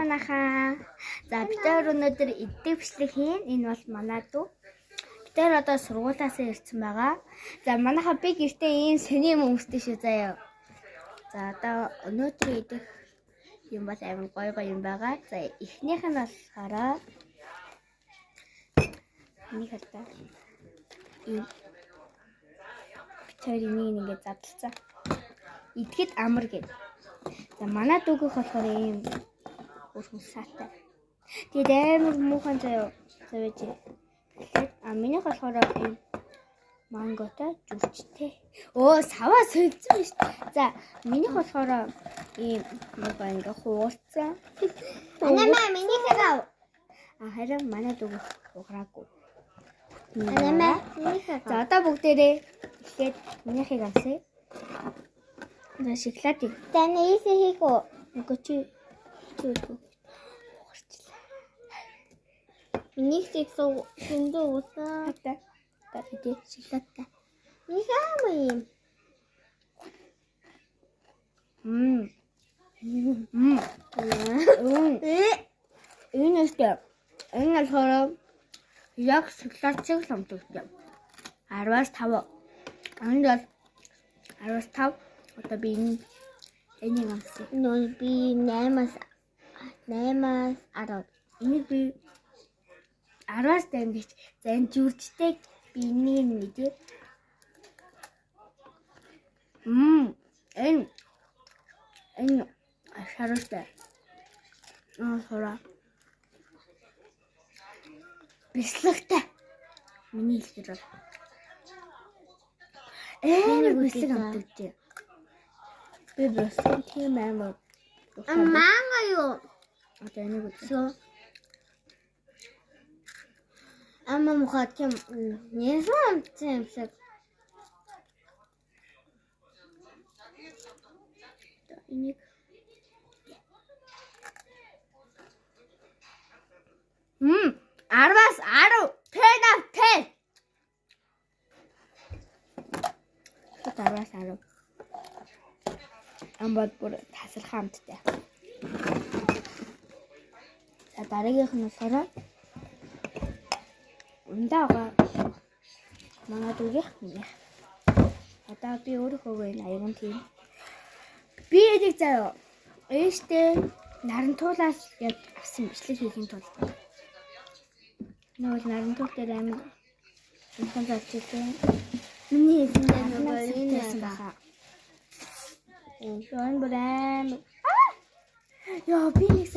манайхаа. За бид өнөөдөр эддэг бичлэг хийн. Энэ бол манай дүү. Бид одоо сургуулиас ирсэн байгаа. За манайхаа би гэртээ ийм сони юм өмсдөг шүү заяа. За одоо өнөөдөр идэх юм бол амар гоё юм байгаа. За эхнийх нь болохоор нэг хатаа. Бичээр ингэ задлцсан. Идэхэд амар гэв. За манай дүүгийнх болохоор ийм өрхөн саатай. Тэгээд амар муухан заяа. Завэж. Минийх болохоор ийм манготой зүрчтэй. Оо саваа сольсон биш. За минийх болохоор ийм ингээ хуурцсан. Анаа минийх гав. Харин манай дүүгийнх ухраагүй. Анаа минийх. За одоо бүгдээрээ эхлээд минийхийг авсаа. За шоколад. Таны ийсэ хийгөө. Үгүй чи зүгөө. Минийх зэгсөө зөндөө усаа. Хата. Та идэ шоколадтай. Минийх аамаа юм. Энэ өстэй. Энэ болохоор яг шоколад шиг самтugтай. 10-аас 5. Энд бол 10-аас 5. Одоо би энийг амсаа. Нөө би 8-аас 10. Энийг би 10-аас дэмжиж. За энэ зүрчтэй би энийг мэдээ. Энэ шаралтай. Сора. Бислэгтэй. Миний хэлээр. Бислэг амтдаг тий. Би бислэг тийм амар. Манго юу? Одоо энийг үзээ. Ама мохот юм. Нясан юмсаг. Энийг 10-аас 10. 10. 10-аас 10. Амбад бүр тасалхан амттай. За дараагийнх нь болохоор ундаага. Манай дүүгийнх минийх. Одоо би өөрийнхөө аян тийм. Би энийг заяа. Ээжтэй нарантуулаас яг авсан бичлэг хийхин тулд. Нөгөө нарантуул дээр амин инхан зарчилсан. Миний эзэндээ нөгөө энэ байгаа. Яан бүрэн. Яа би нэг